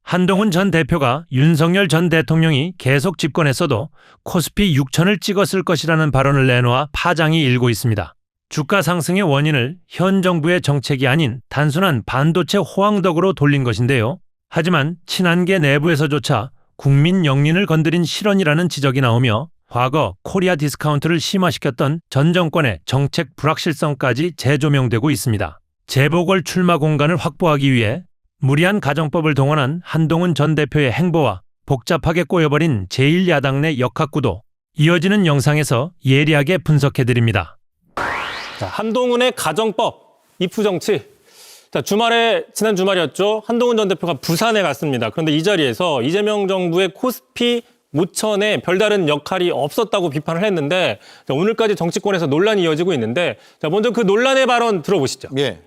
한동훈 전 대표가 윤석열 전 대통령이 계속 집권했어도 코스피 6천을 찍었을 것이라는 발언을 내놓아 파장이 일고 있습니다. 주가 상승의 원인을 현 정부의 정책이 아닌 단순한 반도체 호황덕으로 돌린 것인데요. 하지만 친한계 내부에서조차 국민 영린을 건드린 실언이라는 지적이 나오며 과거 코리아 디스카운트를 심화시켰던 전 정권의 정책 불확실성까지 재조명되고 있습니다. 재보궐 출마 공간을 확보하기 위해 무리한 가정법을 동원한 한동훈 전 대표의 행보와 복잡하게 꼬여버린 제1야당 내 역학구도 이어지는 영상에서 예리하게 분석해드립니다. 자, 한동훈의 가정법, 이프정치. 자, 지난 주말이었죠. 한동훈 전 대표가 부산에 갔습니다. 그런데 이 자리에서 이재명 정부의 코스피 5천에 별다른 역할이 없었다고 비판을 했는데, 자, 오늘까지 정치권에서 논란이 이어지고 있는데, 자, 먼저 그 논란의 발언 들어보시죠. 예.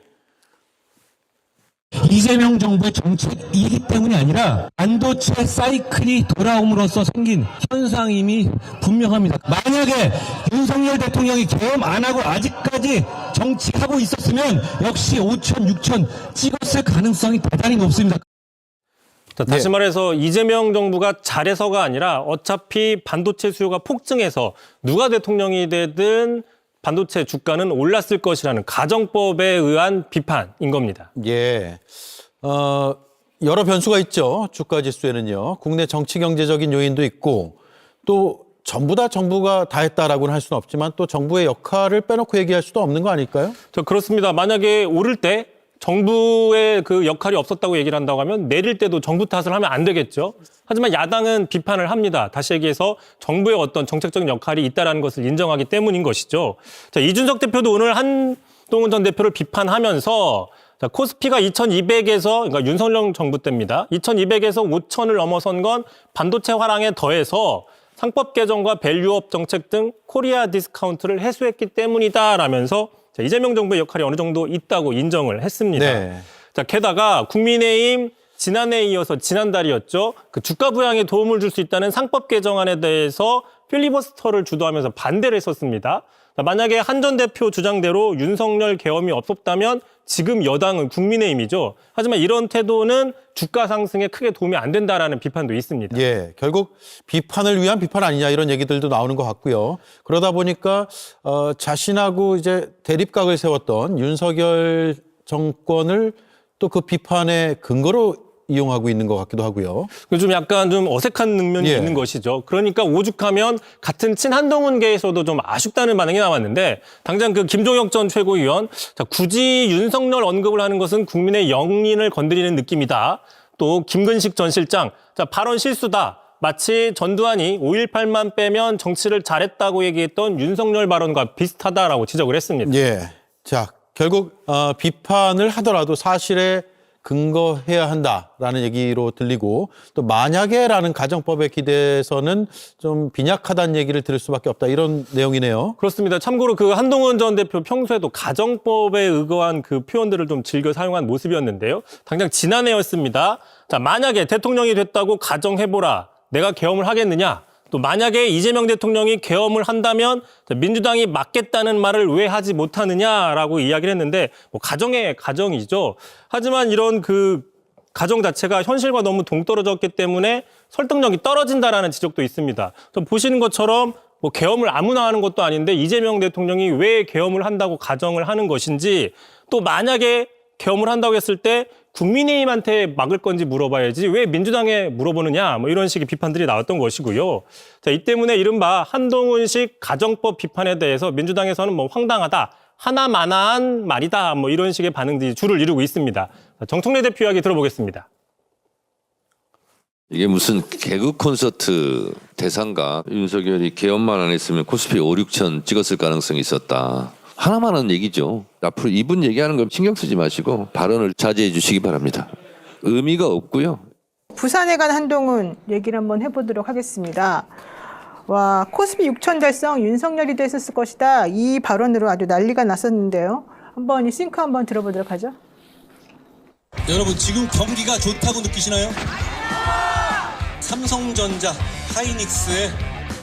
이재명 정부의 정책이기 때문이 아니라 반도체 사이클이 돌아옴으로써 생긴 현상임이 분명합니다. 만약에 윤석열 대통령이 계엄 안 하고 아직까지 정치하고 있었으면 역시 5천, 6천 찍었을 가능성이 대단히 높습니다. 자, 다시 말해서 이재명 정부가 잘해서가 아니라 어차피 반도체 수요가 폭증해서 누가 대통령이 되든 반도체 주가는 올랐을 것이라는 가정법에 의한 비판인 겁니다. 예. 여러 변수가 있죠. 주가 지수에는요. 국내 정치 경제적인 요인도 있고 또 전부 다 정부가 다 했다라고는 할 수는 없지만 또 정부의 역할을 빼놓고 얘기할 수도 없는 거 아닐까요? 그렇습니다. 만약에 오를 때 정부의 그 역할이 없었다고 얘기를 한다고 하면 내릴 때도 정부 탓을 하면 안 되겠죠. 하지만 야당은 비판을 합니다. 다시 얘기해서 정부의 어떤 정책적인 역할이 있다는 것을 인정하기 때문인 것이죠. 자, 이준석 대표도 오늘 한동훈 전 대표를 비판하면서 자, 코스피가 2200에서 그러니까 윤석열 정부 때입니다. 2200에서 5000을 넘어선 건 반도체 화랑에 더해서 상법 개정과 밸류업 정책 등 코리아 디스카운트를 해소했기 때문이다라면서 자, 이재명 정부의 역할이 어느 정도 있다고 인정을 했습니다. 네. 자, 게다가 국민의힘 지난해에 이어서 지난달이었죠. 그 주가 부양에 도움을 줄 수 있다는 상법 개정안에 대해서 필리버스터를 주도하면서 반대를 했었습니다. 자, 만약에 한 전 대표 주장대로 윤석열 계엄이 없었다면 지금 여당은 국민의힘이죠. 하지만 이런 태도는 주가 상승에 크게 도움이 안 된다라는 비판도 있습니다. 예. 결국 비판을 위한 비판 아니냐 이런 얘기들도 나오는 것 같고요. 그러다 보니까 자신하고 이제 대립각을 세웠던 윤석열 정권을 또 그 비판의 근거로 이용하고 있는 것 같기도 하고요. 좀 약간 좀 어색한 측면이 예. 있는 것이죠. 그러니까 오죽하면 같은 친한동훈계에서도 좀 아쉽다는 반응이 나왔는데 당장 그 김종혁 전 최고위원 자, 굳이 윤석열 언급을 하는 것은 국민의 영린을 건드리는 느낌이다. 또 김근식 전 실장 자, 발언 실수다. 마치 전두환이 5.18만 빼면 정치를 잘했다고 얘기했던 윤석열 발언과 비슷하다라고 지적을 했습니다. 예. 자, 결국 비판을 하더라도 사실에 근거해야 한다라는 얘기로 들리고 또 만약에라는 가정법에 기대해서는 좀 빈약하다는 얘기를 들을 수밖에 없다 이런 내용이네요. 그렇습니다. 참고로 그 한동훈 전 대표 평소에도 가정법에 의거한 그 표현들을 좀 즐겨 사용한 모습이었는데요. 당장 지난해였습니다. 자, 만약에 대통령이 됐다고 가정해보라. 내가 계엄을 하겠느냐? 또 만약에 이재명 대통령이 계엄을 한다면 민주당이 막겠다는 말을 왜 하지 못하느냐라고 이야기를 했는데 뭐 가정의 가정이죠. 하지만 이런 그 가정 자체가 현실과 너무 동떨어졌기 때문에 설득력이 떨어진다라는 지적도 있습니다. 좀 보시는 것처럼 뭐 계엄을 아무나 하는 것도 아닌데 이재명 대통령이 왜 계엄을 한다고 가정을 하는 것인지 또 만약에 계엄을 한다고 했을 때 국민의힘한테 막을 건지 물어봐야지 왜 민주당에 물어보느냐 뭐 이런 식의 비판들이 나왔던 것이고요. 자, 이 때문에 이른바 한동훈식 가정법 비판에 대해서 민주당에서는 뭐 황당하다, 하나마나한 말이다 뭐 이런 식의 반응들이 줄을 이루고 있습니다. 정청래 대표 이야기 들어보겠습니다. 이게 무슨 개그 콘서트 대상가 윤석열이 계엄만 안 했으면 코스피 5, 6천 찍었을 가능성이 있었다. 하나만 하는 얘기죠. 앞으로 이분 얘기하는 거 신경 쓰지 마시고 발언을 자제해 주시기 바랍니다. 의미가 없고요. 부산에 간 한동훈 얘기를 한번 해보도록 하겠습니다. 와, 코스피 6천 달성 윤석열이 됐을 것이다. 이 발언으로 아주 난리가 났었는데요. 한번 이 싱크 한번 들어보도록 하죠. 여러분 지금 경기가 좋다고 느끼시나요? 삼성전자, 하이닉스의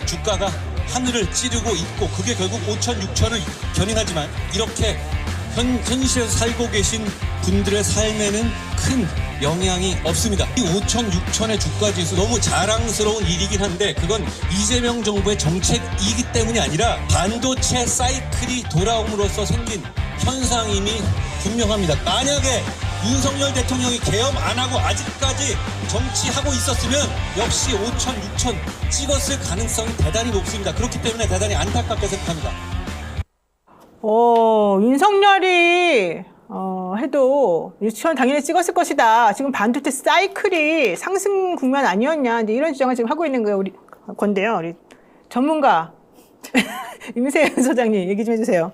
주가가 하늘을 찌르고 있고 그게 결국 5천, 6천을 견인하지만 이렇게 현실에서 살고 계신 분들의 삶에는 큰 영향이 없습니다. 이 5천, 6천의 주가 지수 너무 자랑스러운 일이긴 한데 그건 이재명 정부의 정책이기 때문이 아니라 반도체 사이클이 돌아옴으로써 생긴 현상임이 분명합니다. 만약에 윤석열 대통령이 계엄 안 하고 아직까지 정치하고 있었으면 역시 5천, 6천 찍었을 가능성이 대단히 높습니다. 그렇기 때문에 대단히 안타깝게 생각합니다. 윤석열이 해도 유치원 당연히 찍었을 것이다. 지금 반도체 사이클이 상승 국면 아니었냐. 이제 이런 주장을 지금 하고 있는 거예요. 건데요. 우리 전문가 임세현 소장님 얘기 좀 해주세요.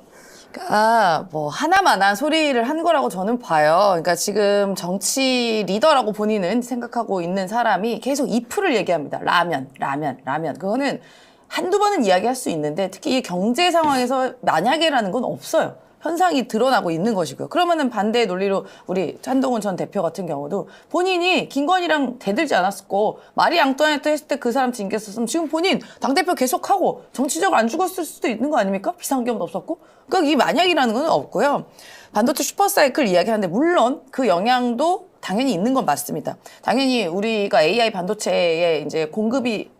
그러니까 뭐 하나만한 소리를 한 거라고 저는 봐요. 그러니까 지금 정치 리더라고 본인은 생각하고 있는 사람이 계속 if를 얘기합니다. 라면. 그거는 한두 번은 이야기할 수 있는데 특히 이 경제 상황에서 만약에라는 건 없어요. 현상이 드러나고 있는 것이고요. 그러면은 반대의 논리로 우리 한동훈 전 대표 같은 경우도 본인이 김건희랑 대들지 않았었고 마리 앙뚜아네트 했을 때 그 사람 징계했었으면 지금 본인 당대표 계속하고 정치적으로 안 죽었을 수도 있는 거 아닙니까? 비상계엄도 없었고. 그러니까 이 만약이라는 건 없고요. 반도체 슈퍼사이클 이야기하는데 물론 그 영향도 당연히 있는 건 맞습니다. 당연히 우리가 AI 반도체에 이제 공급이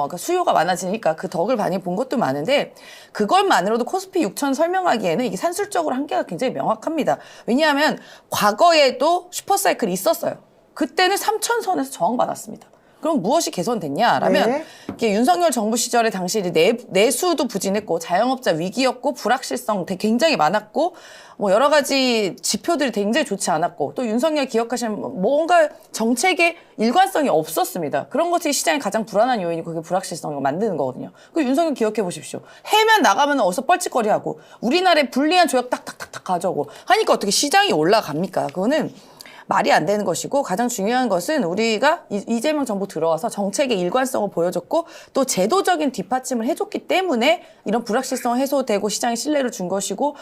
그 수요가 많아지니까 그 덕을 많이 본 것도 많은데 그것만으로도 코스피 6천 설명하기에는 이게 산술적으로 한계가 굉장히 명확합니다. 왜냐하면 과거에도 슈퍼사이클이 있었어요. 그때는 3천선에서 저항받았습니다. 그럼 무엇이 개선됐냐라면 네. 이게 윤석열 정부 시절에 당시 내수도 부진했고 자영업자 위기였고 불확실성 굉장히 많았고 뭐 여러 가지 지표들이 굉장히 좋지 않았고 또 윤석열 기억하시면 뭔가 정책의 일관성이 없었습니다. 그런 것이 시장의 가장 불안한 요인이 그게 불확실성을 만드는 거거든요. 그 윤석열 기억해 보십시오. 해면 나가면 어디서 뻘짓거리하고 우리나라에 불리한 조약 딱딱딱딱 가져오고 하니까 어떻게 시장이 올라갑니까? 그거는 말이 안 되는 것이고 가장 중요한 것은 우리가 이재명 정부 들어와서 정책의 일관성을 보여줬고 또 제도적인 뒷받침을 해줬기 때문에 이런 불확실성 해소되고 시장에 신뢰를 준 것이고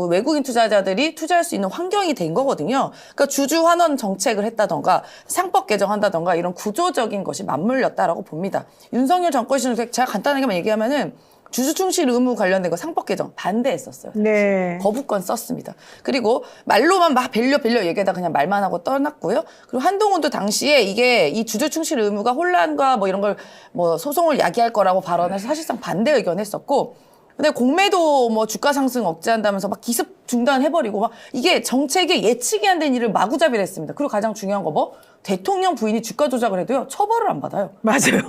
외국인 투자자들이 투자할 수 있는 환경이 된 거거든요. 그러니까 주주 환원 정책을 했다던가 상법 개정한다던가 이런 구조적인 것이 맞물렸다라고 봅니다. 윤석열 정권 시절 제가 간단하게만 얘기하면은 주주 충실 의무 관련된 거 상법 개정 반대했었어요. 네. 거부권 썼습니다. 그리고 말로만 막 벨려 얘기하다 그냥 말만 하고 떠났고요. 그리고 한동훈도 당시에 이게 이 주주 충실 의무가 혼란과 뭐 이런 걸 뭐 소송을 야기할 거라고 발언해서 사실상 반대 의견했었고 근데 공매도 뭐 주가 상승 억제한다면서 막 기습 중단해버리고 막 이게 정책에 예측이 안 된 일을 마구잡이를 했습니다. 그리고 가장 중요한 거 뭐? 대통령 부인이 주가 조작을 해도요 처벌을 안 받아요. 맞아요.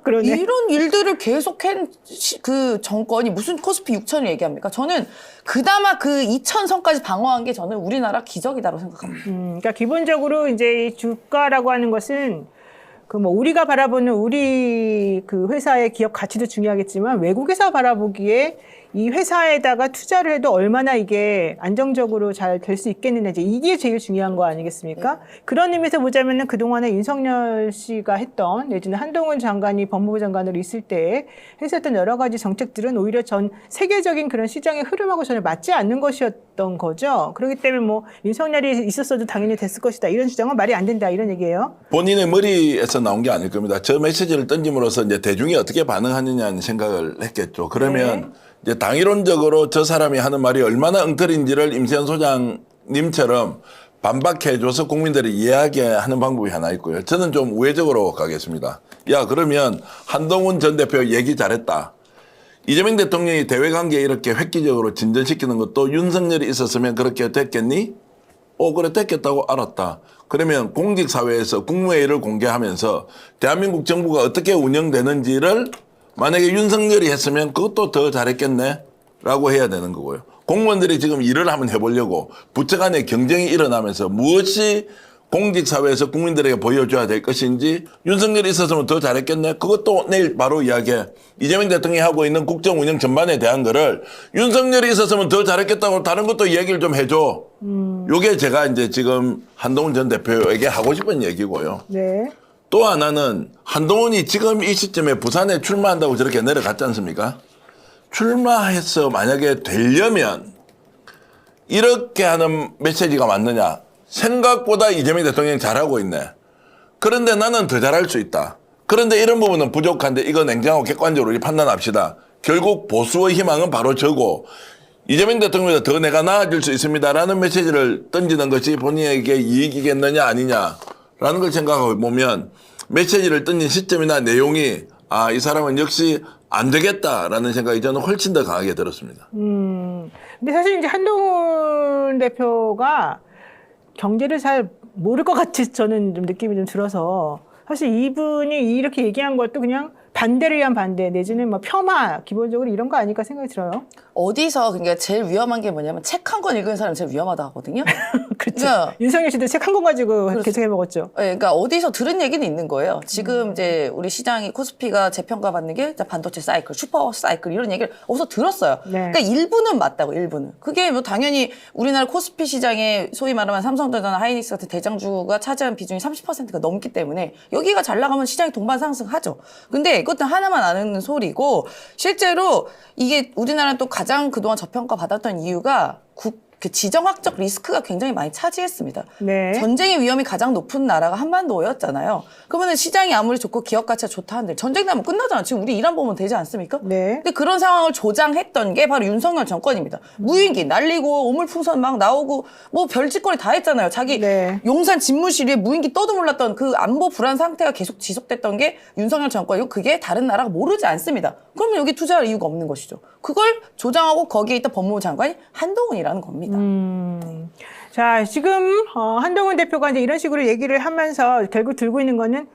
그러네. 이런 일들을 계속한 그 정권이 무슨 코스피 6천을 얘기합니까? 저는 그나마 그 2천선까지 방어한 게 저는 우리나라 기적이다고 생각합니다. 그러니까 기본적으로 이제 이 주가라고 하는 것은 그 뭐 우리가 바라보는 우리 그 회사의 기업 가치도 중요하겠지만 외국에서 바라보기에 이 회사에다가 투자를 해도 얼마나 이게 안정적으로 잘 될 수 있겠느냐 이제 이게 제일 중요한 거 아니겠습니까? 그런 의미에서 보자면은 그동안에 윤석열 씨가 했던 내지는 한동훈 장관이 법무부 장관으로 있을 때 했었던 여러 가지 정책들은 오히려 전 세계적인 그런 시장의 흐름하고 전혀 맞지 않는 것이었던 거죠. 그렇기 때문에 뭐 윤석열이 있었어도 당연히 됐을 것이다. 이런 주장은 말이 안 된다. 이런 얘기예요. 본인의 머리에서 나온 게 아닐 겁니다. 저 메시지를 던짐으로써 이제 대중이 어떻게 반응하느냐는 생각을 했겠죠. 그러면 이제 당이론적으로 저 사람이 하는 말이 얼마나 엉터리인지를 임세현 소장님처럼 반박해줘서 국민들이 이해하게 하는 방법이 하나 있고요. 저는 좀 우회적으로 가겠습니다. 야, 그러면 한동훈 전 대표 얘기 잘했다. 이재명 대통령이 대외관계 이렇게 획기적으로 진전시키는 것도 윤석열이 있었으면 그렇게 됐겠니? 그래 됐겠다고 알았다. 그러면 공직사회에서 국무회의를 공개하면서 대한민국 정부가 어떻게 운영되는지를 만약에 윤석열이 했으면 그것도 더 잘했겠네 라고 해야 되는 거고요. 공무원들이 지금 일을 한번 해보려고 부처 간의 경쟁이 일어나면서 무엇이 공직사회에서 국민들에게 보여줘야 될 것인지 윤석열이 있었으면 더 잘했겠네. 그것도 내일 바로 이야기해. 이재명 대통령이 하고 있는 국정 운영 전반에 대한 거를 윤석열이 있었으면 더 잘했겠다고 다른 것도 얘기를 좀 해줘. 요게 제가 이제 지금 한동훈 전 대표에게 하고 싶은 얘기고요. 네. 또 하나는 한동훈이 지금 이 시점에 부산에 출마한다고 저렇게 내려갔지 않습니까? 출마해서 만약에 되려면 이렇게 하는 메시지가 맞느냐. 생각보다 이재명 대통령이 잘하고 있네. 그런데 나는 더 잘할 수 있다. 그런데 이런 부분은 부족한데 이거 냉정하고 객관적으로 우리 판단합시다. 결국 보수의 희망은 바로 저고 이재명 대통령보다 더 내가 나아질 수 있습니다라는 메시지를 던지는 것이 본인에게 이익이겠느냐 아니냐라는 걸 생각하고 보면 메시지를 던진 시점이나 내용이 이 사람은 역시 안 되겠다라는 생각이 저는 훨씬 더 강하게 들었습니다. 근데 사실 이제 한동훈 대표가 경제를 잘 모를 것 같이 저는 좀 느낌이 좀 들어서 사실 이분이 이렇게 얘기한 것도 그냥 반대를 위한 반대 내지는 뭐 폄하 기본적으로 이런 거 아닐까 생각이 들어요. 어디서 그러니까 제일 위험한 게 뭐냐면 책 한 권 읽은 사람이 제일 위험하다 하거든요. 그렇죠. 그러니까 윤석열 씨도 책 한 권 가지고 계속 해먹었죠. 네, 그러니까 어디서 들은 얘기는 있는 거예요. 지금 이제 우리 시장이 코스피가 재평가 받는 게 반도체 사이클, 슈퍼 사이클 이런 얘기를 어디서 들었어요. 네. 그러니까 일부는 맞다고 일부는. 그게 뭐 당연히 우리나라 코스피 시장에 소위 말하면 삼성전자나 하이닉스 같은 대장주가 차지하는 비중이 30%가 넘기 때문에 여기가 잘 나가면 시장이 동반 상승하죠. 근데 이것도 하나만 아는 소리고 실제로 이게 우리나라 또 가장 그동안 저평가 받았던 이유가 그 지정학적 리스크가 굉장히 많이 차지했습니다. 네. 전쟁의 위험이 가장 높은 나라가 한반도였잖아요. 그러면 시장이 아무리 좋고 기업 가치가 좋다 한들 전쟁 나면 끝나잖아. 지금 우리 이란 보면 되지 않습니까? 네. 근데 그런 상황을 조장했던 게 바로 윤석열 정권입니다. 무인기 날리고 오물풍선 막 나오고 뭐 별짓거리 다 했잖아요. 자기 네. 용산 집무실 위에 무인기 떠도 몰랐던 그 안보 불안 상태가 계속 지속됐던 게 윤석열 정권이고 그게 다른 나라가 모르지 않습니다. 그러면 여기 투자할 이유가 없는 것이죠. 그걸 조장하고 거기에 있던 법무부 장관이 한동훈이라는 겁니다. 자, 지금 한동훈 대표가 이제 이런 식으로 얘기를 하면서 결국 들고 있는 거는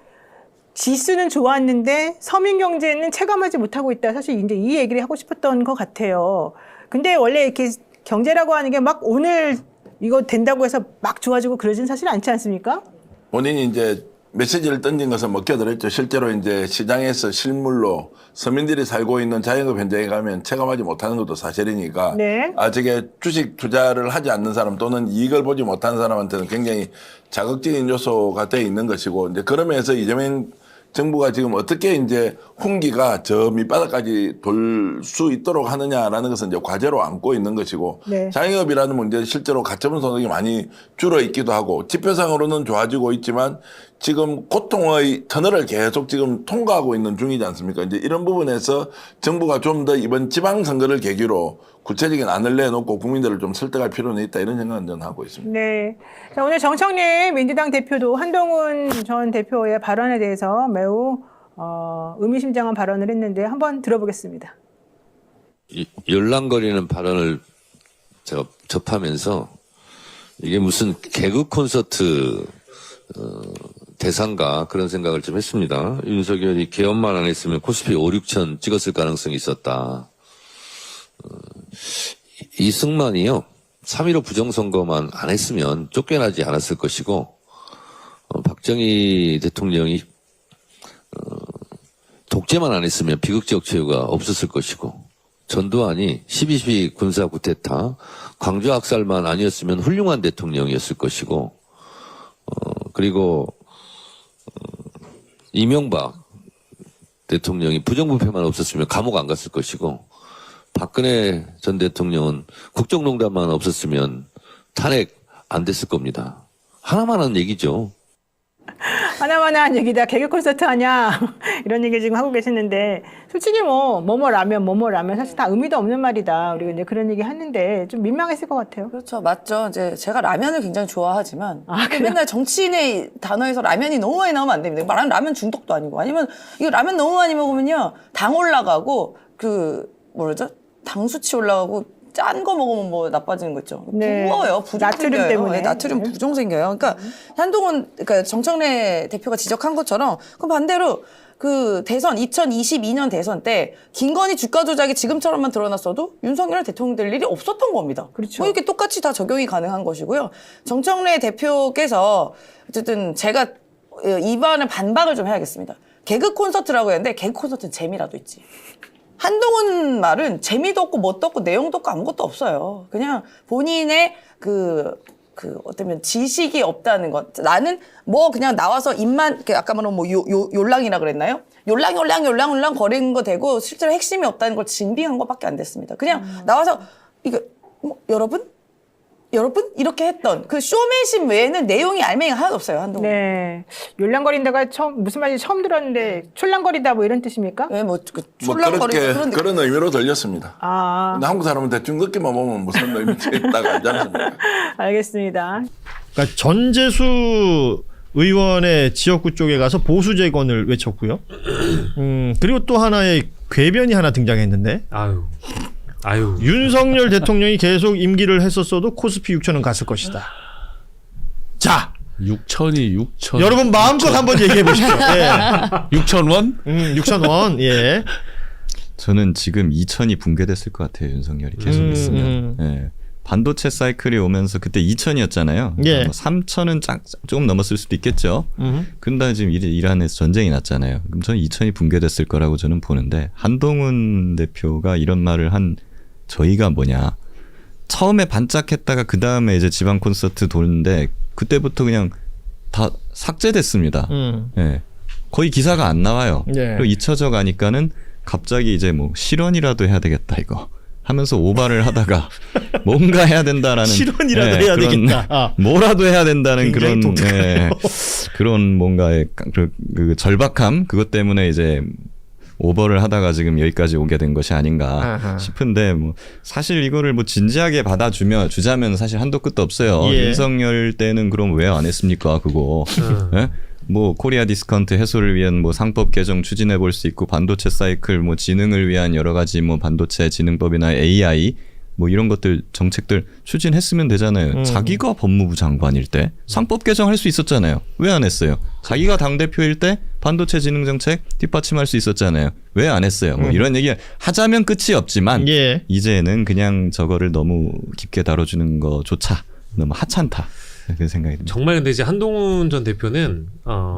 지수는 좋았는데 서민 경제는 체감하지 못하고 있다. 사실 이제 이 얘기를 하고 싶었던 것 같아요. 근데 원래 이렇게 경제라고 하는 게 막 오늘 이거 된다고 해서 막 좋아지고 그러진 사실 않지 않습니까? 본인이 이제 메시지를 던진 것은 먹혀들었죠. 실제로 이제 시장에서 실물로 서민들이 살고 있는 자영업 현장에 가면 체감하지 못하는 것도 사실이니까 네. 저게 주식 투자를 하지 않는 사람 또는 이익을 보지 못하는 사람한테는 굉장히 자극적인 요소가 돼 있는 것이고 이제 그러면서 이재명 정부가 지금 어떻게 이제 홍기가 저 밑바닥까지 돌 수 있도록 하느냐라는 것은 이제 과제로 안고 있는 것이고 네. 자영업이라는 문제는 실제로 가처분 소득이 많이 줄어 있기도 하고 지표상으로는 좋아지고 있지만 지금 고통의 터널을 계속 지금 통과하고 있는 중이지 않습니까? 이제 이런 부분에서 정부가 좀 더 이번 지방선거를 계기로 구체적인 안을 내놓고 국민들을 좀 설득할 필요는 있다 이런 생각은 저는 하고 있습니다. 네. 자, 오늘 정청래 민주당 대표도 한동훈 전 대표의 발언에 대해서 매우 의미심장한 발언을 했는데 한번 들어보겠습니다. 열랑거리는 발언을 제가 접하면서 이게 무슨 개그 콘서트 대상가 그런 생각을 좀 했습니다. 윤석열이 개헌만 안 했으면 코스피 5, 6천 찍었을 가능성이 있었다. 이승만이요. 3.15 부정선거만 안 했으면 쫓겨나지 않았을 것이고 박정희 대통령이 독재만 안 했으면 비극적 최후가 없었을 것이고 전두환이 12.12 군사 쿠데타 광주 학살만 아니었으면 훌륭한 대통령이었을 것이고 그리고 이명박 대통령이 부정부패만 없었으면 감옥 안 갔을 것이고 박근혜 전 대통령은 국정농단만 없었으면 탄핵 안 됐을 겁니다. 하나만 한 얘기죠. 하나만 한 얘기다. 개그 콘서트 하냐. 이런 얘기 지금 하고 계시는데 솔직히 뭐뭐 라면 사실 다 의미도 없는 말이다. 우리가 이제 그런 얘기 했는데 좀 민망했을 것 같아요. 그렇죠. 맞죠. 이제 제가 라면을 굉장히 좋아하지만 그래요? 맨날 정치인의 단어에서 라면이 너무 많이 나오면 안 됩니다. 말하는 라면 중독도 아니고 아니면 이거 라면 너무 많이 먹으면요 당 올라가고 뭐라죠? 당 수치 올라가고 짠 거 먹으면 뭐 나빠지는 거 있죠. 네. 부어요. 부종 나트륨 생겨요. 때문에. 네, 나트륨 부종 생겨요. 그러니까 그러니까 정청래 대표가 지적한 것처럼 그럼 반대로 그 대선 2022년 대선 때 김건희 주가 조작이 지금처럼만 드러났어도 윤석열 대통령 될 일이 없었던 겁니다. 그렇죠. 뭐 이렇게 똑같이 다 적용이 가능한 것이고요. 정청래 대표께서 어쨌든 제가 이번에 반박을 좀 해야겠습니다. 개그 콘서트라고 했는데 개그 콘서트는 재미라도 있지. 한동훈 말은 재미도 없고 뭣도 없고 내용도 없고 아무것도 없어요. 그냥 본인의 어쩌면 지식이 없다는 것. 나는 뭐 그냥 나와서 입만, 아까 말한 yor랑이라 그랬나요? yor랑 거리는 거 되고 실제로 핵심이 없다는 걸 증빙한 것밖에 안 됐습니다. 그냥 나와서, 여러분? 여러분 이렇게 했던 그 쇼맨십 외에는 내용이 알맹이가 하나도 없어요. 한동훈. 네. yor랑거린다가 처음 무슨 말인지 처음 들었는데 촐랑거리다 뭐 이런 뜻입니까? 왜 뭐 뭐 출렁거리고 그렇게 그런 그런 의미로 들렸습니다. 아, 근데 한국 사람은 대충 느낌만 보면 무슨 의미인지 딱 알지 않습니까? 알겠습니다. 그러니까 전재수 의원의 지역구 쪽에 가서 보수 재건을 외쳤고요. 그리고 또 하나의 궤변이 하나 등장했는데 아유. 윤석열 대통령이 계속 임기를 했었어도 코스피 6천은 갔을 것이다. 자, 6천 여러분 마음껏 한번 얘기해 보십시오. 예. 6,000원? 6,000원. 예. 저는 지금 2천이 붕괴됐을 것 같아요. 윤석열이 계속 있으면. 예. 반도체 사이클이 오면서 그때 2천이었잖아요. 예. 뭐 3천은 조금 넘었을 수도 있겠죠. 근데 지금 이란에서 전쟁이 났잖아요. 그럼 저는 2천이 붕괴됐을 거라고 저는 보는데 한동훈 대표가 이런 말을 한 저희가 뭐냐. 처음에 반짝했다가 그 다음에 이제 지방 콘서트 도는데 그때부터 그냥 다 삭제됐습니다. 예. 거의 기사가 안 나와요. 예. 그리고 잊혀져 가니까는 갑자기 이제 뭐 실언이라도 해야 되겠다 이거 하면서 오바를 하다가 뭔가 해야 된다라는 실언이라도 해야 그런 되겠다. 아. 뭐라도 해야 된다는 굉장히 그런 독특해요. 그런 뭔가의 그 절박함 그것 때문에 이제 오버를 하다가 지금 여기까지 오게 된 것이 아닌가 아하. 싶은데 뭐 사실 이거를 뭐 진지하게 주자면 사실 한도 끝도 없어요. 예. 윤석열 때는 그럼 왜 안 했습니까 그거? 예? 뭐 코리아 디스카운트 해소를 위한 뭐 상법 개정 추진해 볼 수 있고 반도체 사이클 뭐 지능을 위한 여러 가지 뭐 반도체 지능법이나 AI 뭐 이런 것들 정책들 추진했으면 되잖아요. 자기가 법무부 장관일 때 상법 개정할 수 있었잖아요. 왜 안 했어요? 자기가 당대표일 때 반도체 지능 정책 뒷받침할 수 있었잖아요. 왜 안 했어요? 뭐 이런 얘기 하자면 끝이 없지만 예. 이제는 그냥 저거를 너무 깊게 다뤄주는 거조차 너무 하찮다. 그런 생각이 듭니다. 정말 근데 이제 한동훈 전 대표는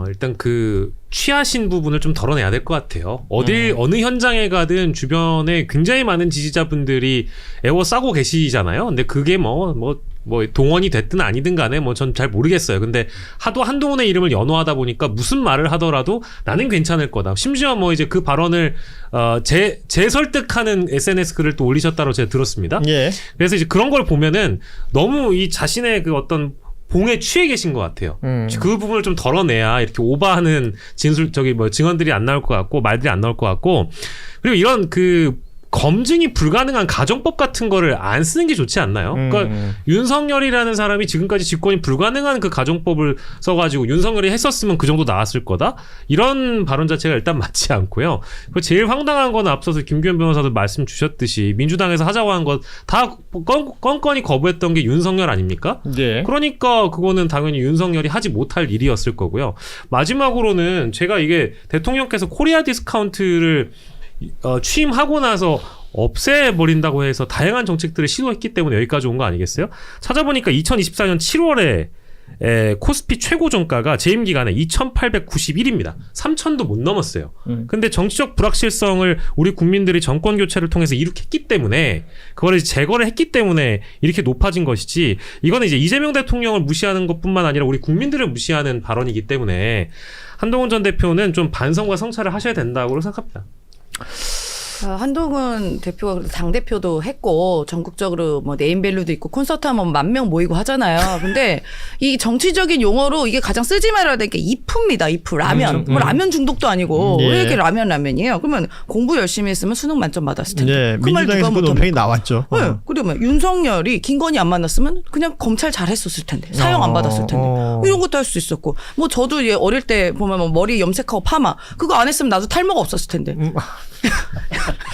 일단 그 취하신 부분을 좀 덜어내야 될 것 같아요. 어느 현장에 가든 주변에 굉장히 많은 지지자분들이 애워싸고 계시잖아요. 근데 그게 뭐 동원이 됐든 아니든 간에 뭐 전 잘 모르겠어요. 근데 하도 한동훈의 이름을 연호하다 보니까 무슨 말을 하더라도 나는 괜찮을 거다. 심지어 뭐 이제 그 발언을 재설득하는 SNS 글을 또 올리셨다고 제가 들었습니다. 예. 그래서 이제 그런 걸 보면은 너무 이 자신의 그 어떤 봉에 취해 계신 것 같아요. 그 부분을 좀 덜어내야 이렇게 오버하는 증언들이 안 나올 것 같고 말들이 안 나올 것 같고 그리고 이런 그 검증이 불가능한 가정법 같은 거를 안 쓰는 게 좋지 않나요? 그러니까 윤석열이라는 사람이 지금까지 집권이 불가능한 그 가정법을 써가지고 윤석열이 했었으면 그 정도 나왔을 거다? 이런 발언 자체가 일단 맞지 않고요. 그리고 제일 황당한 건 앞서서 김규현 변호사도 말씀 주셨듯이 민주당에서 하자고 한 것 다 껌껌이 거부했던 게 윤석열 아닙니까? 네. 그러니까 그거는 당연히 윤석열이 하지 못할 일이었을 거고요. 마지막으로는 제가 이게 대통령께서 코리아 디스카운트를 취임하고 나서 없애버린다고 해서 다양한 정책들을 시도했기 때문에 여기까지 온 거 아니겠어요? 찾아보니까 2024년 7월에 코스피 최고 종가가 재임 기간에 2,891입니다. 3,000도 못 넘었어요. 근데 정치적 불확실성을 우리 국민들이 정권 교체를 통해서 이룩했기 때문에 그걸 이제 제거를 했기 때문에 이렇게 높아진 것이지 이거는 이제 이재명 대통령을 무시하는 것뿐만 아니라 우리 국민들을 무시하는 발언이기 때문에 한동훈 전 대표는 좀 반성과 성찰을 하셔야 된다고 생각합니다. 한동훈 대표가 당대표도 했고 전국적으로 뭐 네임밸류도 있고 콘서트 하면 10,000명 모이고 하잖아요. 근데 이 정치적인 용어로 이게 가장 쓰지 말아야 될 게 이프입니다. 이프 라면. 뭐 라면 중독도 아니고 예. 왜 이렇게 라면이에요? 그러면 공부 열심히 했으면 수능 만점 받았을 텐데. 네. 그 말 누가 민주당에서 그 논평이 못합니까? 나왔죠. 네. 그러면 윤석열이 김건희 안 만났으면 그냥 검찰 잘했었을 텐데 사형 안 받았을 텐데 이런 것도 할 수 있었고 뭐 저도 예 어릴 때 보면 뭐 머리 염색하고 파마 그거 안 했으면 나도 탈모가 없었을 텐데.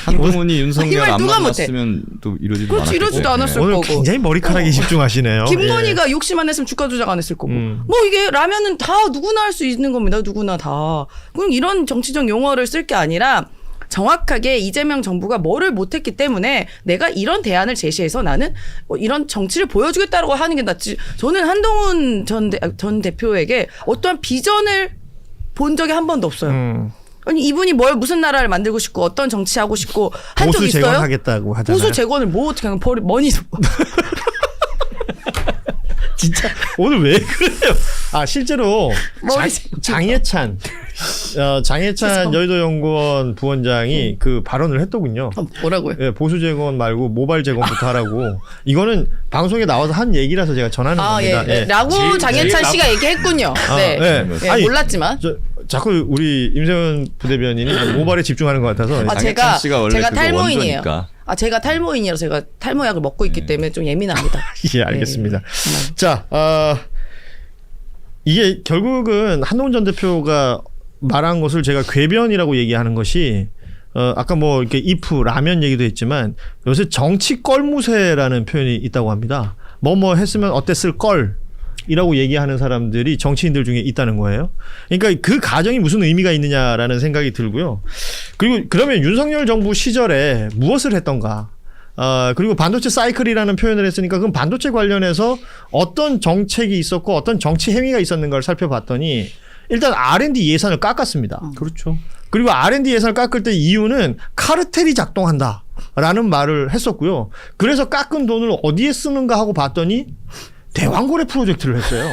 한동훈이 윤석열 이말 안 누가 만났으면 또 이러지도 그렇지, 않았겠죠. 이러지도 않았을 오늘 거고. 굉장히 머리카락에 집중하시네요. 김건희가 욕심 안 했으면 주가 조작 안 했을 거고. 뭐 이게 라면은 다 누구나 할 수 있는 겁니다. 누구나 다. 그럼 이런 정치적 용어를 쓸 게 아니라 정확하게 이재명 정부가 뭐를 못했기 때문에 내가 이런 대안을 제시해서 나는 뭐 이런 정치를 보여주겠다라고 하는 게 낫지. 저는 한동훈 전 대표에게 어떠한 비전을 본 적이 한 번도 없어요. 아니 이분이 무슨 나라를 만들고 싶고 어떤 정치하고 싶고 한 적 보수 있어요? 재건하겠다고 하잖아요. 보수 재건을 뭐 어떻게 하면 머니 진짜 오늘 왜 그래요? 아 실제로 머리 장해찬 장해찬 여의도연구원 부원장이 그 발언을 했더군요. 뭐라고요? 예, 보수 재건 말고 모바일 재건부터 하라고. 이거는 방송에 나와서 한 얘기라서 제가 전하는 겁니다. 예. 라고 장해찬 씨가 얘기했군요. 네. 예. 아니, 몰랐지만. 자꾸 우리 임세훈 부대변인이 모발에 집중하는 것 같아서. 장해찬 씨가 원래 제가 그거 탈모인이에요. 원조니까. 제가 탈모인이라서 제가 탈모약을 먹고 있기 때문에 좀 예민합니다. 예, 알겠습니다. 자, 이게 결국은 한동훈 전 대표가 말한 것을 제가 궤변이라고 얘기하는 것이 아까 뭐 이렇게 if 라면 얘기도 했지만 요새 정치 껄무새라는 표현이 있다고 합니다. 뭐뭐 했으면 어땠을 걸이라고 얘기하는 사람들이 정치인들 중에 있다는 거예요. 그러니까 그 가정이 무슨 의미가 있느냐라는 생각이 들고요. 그리고 그러면 윤석열 정부 시절에 무엇을 했던가? 그리고 반도체 사이클이라는 표현을 했으니까 그럼 반도체 관련해서 어떤 정책이 있었고 어떤 정치 행위가 있었는가를 살펴봤더니 일단 R&D 예산을 깎았습니다. 그렇죠. 그리고 R&D 예산을 깎을 때 이유는 카르텔이 작동한다라는 말을 했었고요. 그래서 깎은 돈을 어디에 쓰는가 하고 봤더니 대왕고래 프로젝트를 했어요.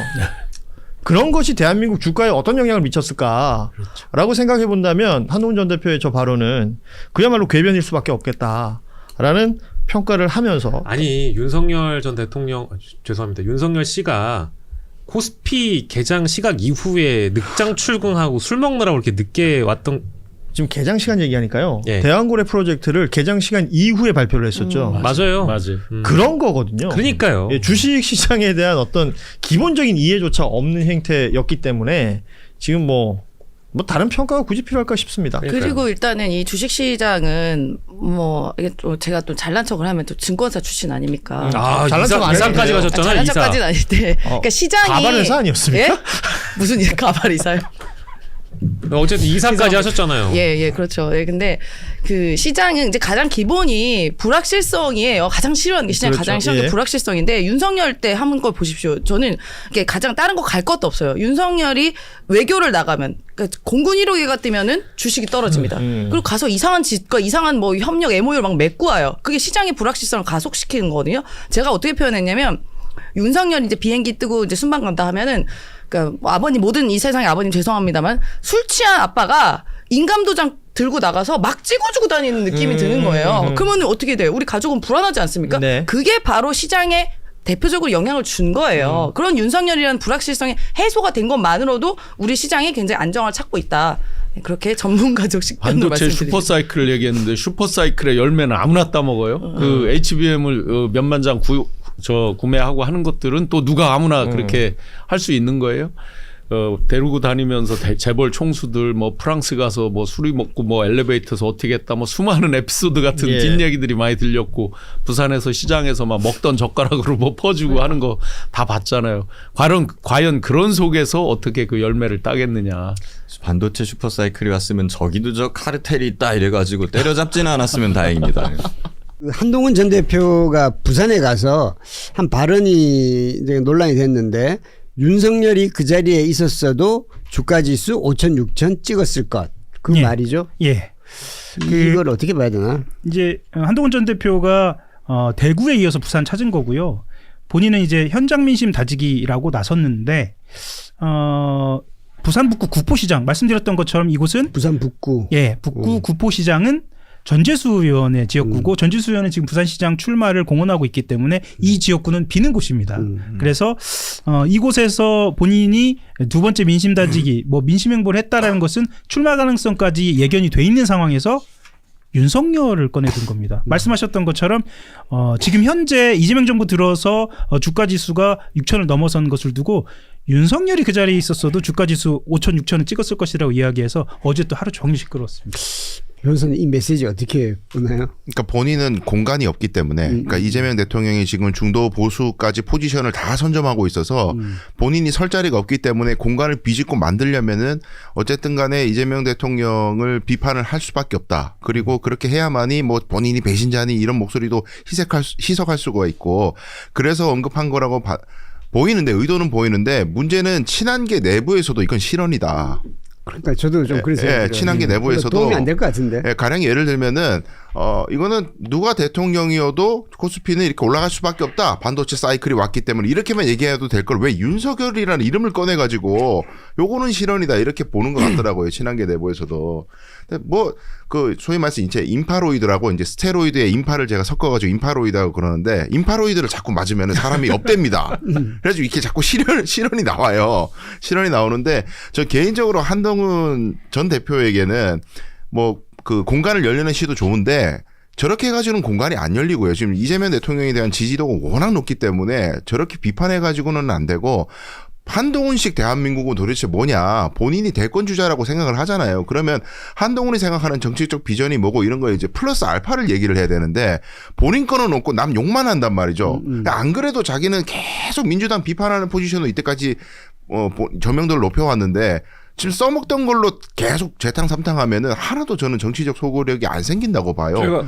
그런 것이 대한민국 주가에 어떤 영향을 미쳤을까라고 생각해 본다면 한동훈 전 대표의 저 발언은 그야말로 궤변일 수밖에 없겠다라는 평가를 하면서 아니 윤석열 전 대통령 죄송합니다. 윤석열 씨가 코스피 개장 시각 이후에 늑장 출근하고 술 먹느라고 이렇게 늦게 왔던 지금 개장 시간 얘기하니까요. 예. 대왕고래 프로젝트를 개장 시간 이후에 발표를 했었죠. 맞아요. 그런 거거든요. 그러니까요. 예, 주식 시장에 대한 어떤 기본적인 이해조차 없는 행태였기 때문에 지금 뭐 다른 평가가 굳이 필요할까 싶습니다. 그리고 일단은 이 주식시장은 뭐 이게 또 제가 또 잘난 척을 하면 또 증권사 출신 아닙니까? 잘난 척 안 이사까지 했는데요. 가셨잖아요. 잘난 이사. 척까지는 아닌데. 그러니까 시장이 가발 회사 아니었습니까? 예? 무슨 가발 이사요? 어쨌든 이사까지 하셨잖아요. 예, 그렇죠. 예, 근데 그 시장은 이제 가장 기본이 불확실성이에요. 가장 싫어하는 게 시장이 그렇죠. 가장 싫어하는 게 예. 불확실성인데 윤석열 때 한 걸 보십시오. 저는 이게 가장 다른 거 갈 것도 없어요. 윤석열이 외교를 나가면 그러니까 공군 1호기가 뜨면은 주식이 떨어집니다. 그리고 가서 이상한 짓과 이상한 뭐 협력 MOU를 막 맺고 와요. 그게 시장의 불확실성을 가속시키는 거거든요. 제가 어떻게 표현했냐면 윤석열이 이제 비행기 뜨고 이제 순방 간다 하면은 그러니까 뭐 아버님 모든 이 세상의 아버님 죄송합니다만 술 취한 아빠가 인감도장 들고 나가서 막 찍어주고 다니는 느낌이 드는 거예요. 그러면 어떻게 돼요? 우리 가족은 불안하지 않습니까? 네. 그게 바로 시장에 대표적으로 영향을 준 거예요. 그런 윤석열이라는 불확실성이 해소가 된 것만으로도 우리 시장이 굉장히 안정을 찾고 있다. 그렇게 전문가적 식견으로 반도체 말씀드립니다. 슈퍼사이클을 얘기했는데 슈퍼사이클의 열매는 아무나 따먹어요. 그 HBM을 몇만 장 구매하고 하는 것들은 또 누가 아무나 그렇게 할 수 있는 거예요. 데리고 다니면서 재벌 총수들 뭐 프랑스 가서 뭐 술이 먹고 뭐 엘리베이터에서 어떻게 했다 뭐 수많은 에피소드 같은 예. 뒷얘기들이 많이 들렸고 부산에서 시장에서 막 먹던 젓가락으로 뭐 퍼주고 하는 거 다 봤잖아요. 과연 그런 속에서 어떻게 그 열매를 따겠느냐. 반도체 슈퍼사이클이 왔으면 저기도 저 카르텔이 있다 이래가지고 때려잡지는 않았으면 다행입니다. 한동훈 전 대표가 부산에 가서 한 발언이 이제 논란이 됐는데 윤석열이 그 자리에 있었어도 주가지수 5천 6천 찍었을 것. 그 말이죠. 예. 이걸 어떻게 봐야 되나? 이제 한동훈 전 대표가 대구에 이어서 부산 찾은 거고요. 본인은 이제 현장 민심 다지기라고 나섰는데 부산 북구 구포시장 말씀드렸던 것처럼 이곳은 부산 북구. 예, 북구 구포시장은 전재수 의원의 지역구고 전재수 의원은 지금 부산시장 출마를 공언하고 있기 때문에 이 지역구는 비는 곳입니다. 그래서 이곳에서 본인이 두 번째 민심 다지기 뭐 민심 행보를 했다라는 것은 출마 가능성까지 예견이 돼 있는 상황에서 윤석열을 꺼내든 겁니다. 말씀하셨던 것처럼 지금 현재 이재명 정부 들어서 주가 지수가 6천을 넘어선 것을 두고 윤석열이 그 자리에 있었어도 주가 지수 5천 6천을 찍었을 것이라고 이야기해서 어제 또 하루 종일 시끄러웠습니다. 변호사님 이 메시지 어떻게 보나요? 그러니까 본인은 공간이 없기 때문에 그러니까 이재명 대통령이 지금 중도 보수까지 포지션을 다 선점하고 있어서 본인이 설 자리가 없기 때문에 공간을 비집고 만들려면은 어쨌든 간에 이재명 대통령을 비판을 할 수밖에 없다. 그리고 그렇게 해야만이 뭐 본인이 배신자니 이런 목소리도 희석할 수가 있고 그래서 언급한 거라고 보이는데 의도는 보이는데 문제는 친한계 내부에서도 이건 실언이다. 그러니까 저도 좀 그래서 친한계 내부에서도 도움이 안 될 것 같은데. 가령 예를 들면은 이거는 누가 대통령이어도 코스피는 이렇게 올라갈 수밖에 없다. 반도체 사이클이 왔기 때문에 이렇게만 얘기해도 될 걸 왜 윤석열이라는 이름을 꺼내가지고 요거는 실언이다 이렇게 보는 것 같더라고요. 친한계 내부에서도. 뭐 그 소위 말해서 이제 임파로이드라고 이제 스테로이드에 임파를 제가 섞어가지고 임파로이드라고 그러는데 임파로이드를 자꾸 맞으면 사람이 업됩니다. 그래서 이렇게 자꾸 실언이 나와요. 실언이 나오는데 저 개인적으로 한동훈 전 대표에게는 뭐 그 공간을 열려는 시도 좋은데 저렇게 해가지고는 공간이 안 열리고요. 지금 이재명 대통령에 대한 지지도가 워낙 높기 때문에 저렇게 비판해가지고는 안 되고 한동훈식 대한민국은 도대체 뭐냐. 본인이 대권 주자라고 생각을 하잖아요. 그러면 한동훈이 생각하는 정치적 비전이 뭐고 이런 거 이제 플러스 알파를 얘기를 해야 되는데 본인 거는 없고 남 욕만 한단 말이죠. 안 그래도 자기는 계속 민주당 비판하는 포지션으로 이때까지 저명도를 높여왔는데 지금 써먹던 걸로 계속 재탕삼탕하면은 하나도 저는 정치적 소구력이 안 생긴다고 봐요.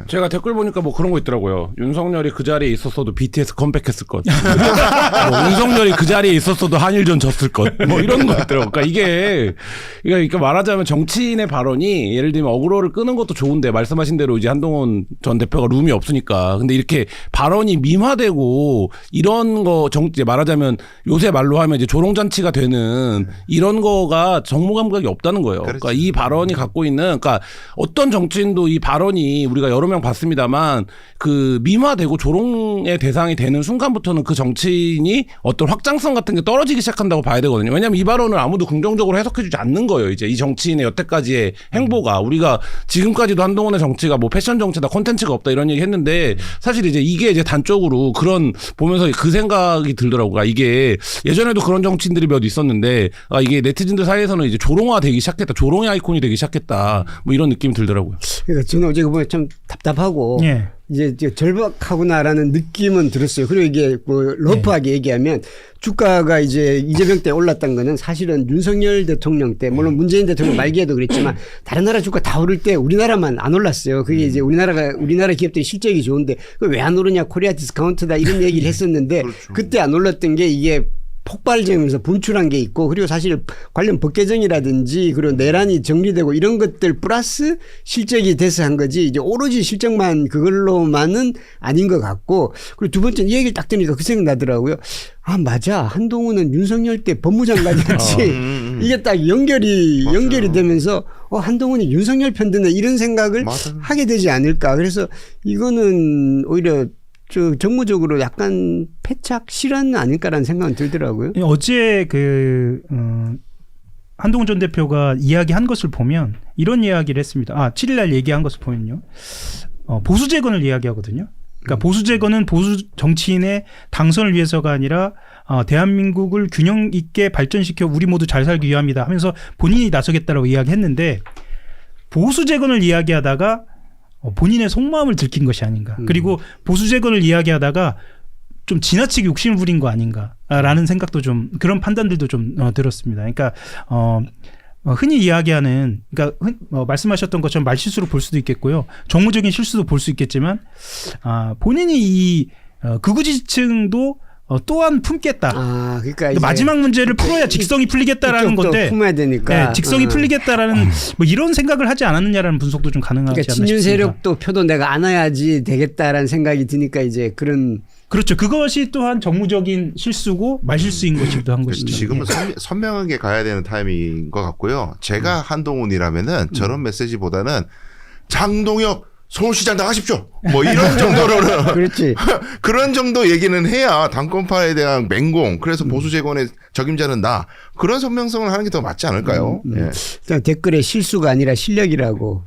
제가 댓글 보니까 뭐 그런 거 있더라고요. 윤석열이 그 자리에 있었어도 BTS 컴백했을 것. 뭐 윤석열이 그 자리에 있었어도 한일전 졌을 것. 뭐 이런 거 있더라고요. 그러니까 이게 그러니까 말하자면 정치인의 발언이 예를 들면 어그로를 끄는 것도 좋은데 말씀하신 대로 이제 한동훈 전 대표가 룸이 없으니까. 근데 이렇게 발언이 밈화되고 이런 거 이제 말하자면 요새 말로 하면 이제 조롱잔치가 되는 이런 거가 정무 감각이 없다는 거예요. 그러니까 이 발언이 갖고 있는 그러니까 어떤 정치인도 이 발언이 우리가 여러 명 봤습니다만 그 밈화되고 조롱의 대상이 되는 순간부터는 그 정치인이 어떤 확장성 같은 게 떨어지기 시작한다고 봐야 되거든요. 왜냐하면 이 발언을 아무도 긍정적으로 해석해주지 않는 거예요. 이제 이 정치인의 여태까지의 행보가 우리가 지금까지도 한동훈의 정치가 뭐 패션 정치다 콘텐츠가 없다 이런 얘기 했는데 사실 이제 이게 이제 단적으로 그런 보면서 그 생각이 들더라고요. 그러니까 이게 예전에도 그런 정치인들이 몇 있었는데 이게 네티즌들 사이에서는 이제 조롱화되기 시작했다. 조롱의 아이콘이 되기 시작했다. 뭐 이런 느낌이 들더라고요. 그러니까 저는 어제 보면 좀 답답하고 이제 절박하구나라는 느낌은 들었어요. 그리고 이게 뭐 러프하게 얘기하면 주가가 이제 이재명 때 올랐던 거는 사실은 윤석열 대통령 때 물론 문재인 대통령 말기에도 그랬지만 다른 나라 주가 다 오를 때 우리나라만 안 올랐어요. 그게 이제 우리나라 기업들이 실적이 좋은데 왜 안 오르냐 코리아 디스카운트다 이런 얘기를 했었는데 그때 안 올랐던 게 이게 폭발적이면서 분출한 게 있고 그리고 사실 관련 법 개정이라든지 그리고 내란이 정리되고 이런 것들 플러스 실적이 돼서 한 거지 이제 오로지 실적만 그걸로만은 아닌 것 같고 그리고 두 번째 이 얘기를 딱 들으니까 그 생각 나더라고요. 아 맞아 한동훈은 윤석열 때 법무장관이었지 이게 딱 연결이 되면서 한동훈이 윤석열 편드네 이런 생각을 하게 되지 않을까. 그래서 이거는 오히려 정무적으로 약간 패착 실언 아닐까라는 생각은 들더라고요. 어제 한동훈 전 대표가 이야기한 것을 보면 이런 이야기를 했습니다. 7일 날 얘기한 것을 보면요. 보수 재건을 이야기하거든요. 그러니까 보수 재건은 보수 정치인의 당선을 위해서가 아니라 대한민국을 균형 있게 발전시켜 우리 모두 잘 살기 위함이다 하면서 본인이 나서겠다라고 이야기했는데 보수 재건을 이야기하다가 본인의 속마음을 들킨 것이 아닌가. 그리고 보수 재건을 이야기하다가 좀 지나치게 욕심을 부린 거 아닌가라는 생각도 좀 그런 판단들도 좀 들었습니다. 그러니까 흔히 이야기하는 그러니까 말씀하셨던 것처럼 말실수로 볼 수도 있겠고요. 정무적인 실수도 볼 수 있겠지만 본인이 이 극우지층도 또한 품겠다. 그러니까 마지막 문제를 풀어야 직성이 풀리겠다라는 건데 품어야 되니까. 네, 직성이 풀리겠다라는 뭐 이런 생각을 하지 않았느냐라는 분석도 좀 가능하지 않나 싶습니다. 친윤 세력도 표도 내가 안아야지 되겠다라는 생각이 드니까 이제 그렇죠. 그것이 또한 정무적인 실수고 말실수인 것이기도 한 것이죠. 지금은 선명하게 가야 되는 타임인 것 같고요. 제가 한동훈이라면은 저런 메시지보다는 장동혁 서울시장 나가십시오. 뭐 이런 정도로는 그렇지. 그런 정도 얘기는 해야 당권파에 대한 맹공. 그래서 보수 재건의 적임자는 나. 그런 선명성을 하는 게 더 맞지 않을까요? 예. 댓글에 실수가 아니라 실력이라고.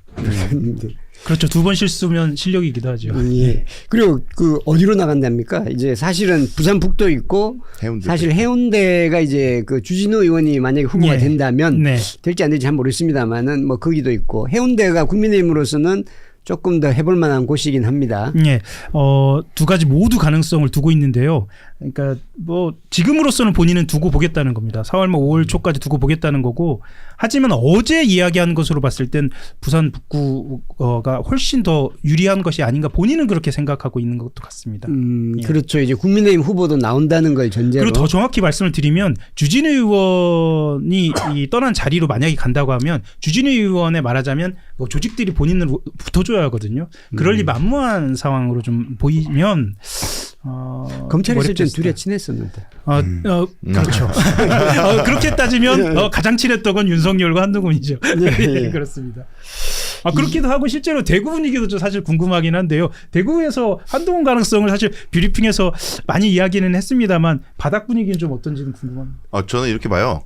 그렇죠. 두 번 실수면 실력이기도 하죠. 예. 그리고 어디로 나간답니까? 이제 사실은 부산 북도 있고 사실 해운대가 이제 주진우 의원이 만약에 후보가 된다면 될지 안 될지 잘 모르겠습니다만은 뭐 거기도 있고 해운대가 국민의힘으로서는 조금 더 해볼 만한 곳이긴 합니다. 예. 두 가지 모두 가능성을 두고 있는데요. 그러니까 뭐 지금으로서는 본인은 두고 보겠다는 겁니다. 4월 말 5월 초까지 두고 보겠다는 거고 하지만 어제 이야기한 것으로 봤을 땐 부산 북구가 훨씬 더 유리한 것이 아닌가 본인은 그렇게 생각하고 있는 것도 같습니다. 그렇죠. 이제 국민의힘 후보도 나온다는 걸 전제로. 그리고 더 정확히 말씀을 드리면 주진우 의원이 이 떠난 자리로 만약에 간다고 하면 주진우 의원에 말하자면 조직들이 본인을 붙어줘야 하거든요. 그럴 리 만무한 상황으로 좀 보이면 검찰에서 좀 어렵겠습니다. 둘이 친했었는데. 그렇죠. 그렇게 따지면 가장 친했던 건 윤석열과 한동훈이죠. 네. 그렇습니다. 그렇기도 하고 실제로 대구 분위기도 좀 사실 궁금하긴 한데요. 대구에서 한동훈 가능성을 사실 뷰리핑에서 많이 이야기는 했습니다만 바닥 분위기는 좀 어떤지는 궁금합니다. 저는 이렇게 봐요.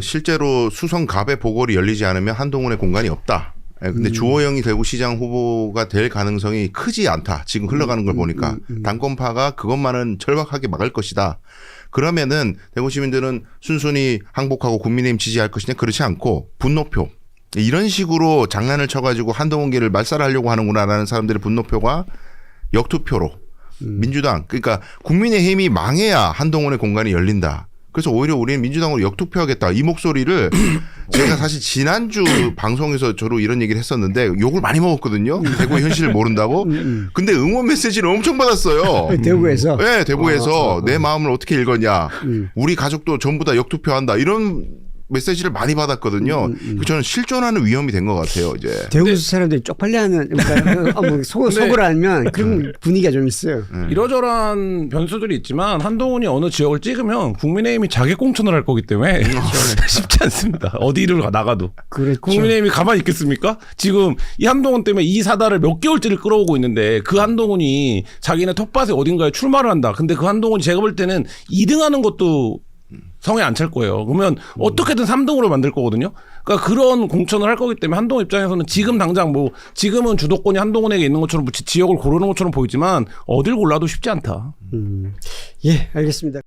실제로 수성 갑의 보궐이 열리지 않으면 한동훈의 공간이 없다. 근데 주호영이 대구시장 후보가 될 가능성이 크지 않다. 지금 흘러가는 걸 보니까 당권파가 그것만은 절박하게 막을 것이다. 그러면은 대구 시민들은 순순히 항복하고 국민의힘 지지할 것이냐? 그렇지 않고 분노표. 이런 식으로 장난을 쳐가지고 한동훈계를 말살하려고 하는구나라는 사람들의 분노표가 역투표로 민주당, 그러니까 국민의힘이 망해야 한동훈의 공간이 열린다. 그래서 오히려 우리는 민주당으로 역투표하겠다. 이 목소리를 제가 사실 지난주 방송에서 저로 이런 얘기를 했었는데 욕을 많이 먹었거든요. 대구의 현실을 모른다고. 근데 응원 메시지를 엄청 받았어요. 대구에서? 네, 대구에서 내 마음을 어떻게 읽었냐. 우리 가족도 전부 다 역투표한다. 이런 메시지를 많이 받았거든요. 저는 실존하는 위험이 된 것 같아요. 이제 대구 사람들이 쪽팔려하는 그러니까 속을 알면 그런 분위기가 좀 있어요. 이러저러한 변수들이 있지만 한동훈이 어느 지역을 찍으면 국민의힘이 자객 공천을 할 거기 때문에 쉽지 않습니다. 어디를 나가도. 그렇죠. 국민의힘이 가만히 있겠습니까? 지금 이 한동훈 때문에 이 사달을 몇 개월째를 끌어오고 있는데 그 한동훈이 자기네 텃밭에 어딘가에 출마를 한다. 근데 그 한동훈이 제가 볼 때는 2등하는 것도 성에 안 찰 거예요. 그러면 어떻게든 3등으로 만들 거거든요. 그러니까 그런 공천을 할 거기 때문에 한동훈 입장에서는 지금 당장 지금은 주도권이 한동훈에게 있는 것처럼 지역을 고르는 것처럼 보이지만 어딜 골라도 쉽지 않다. 예, 알겠습니다.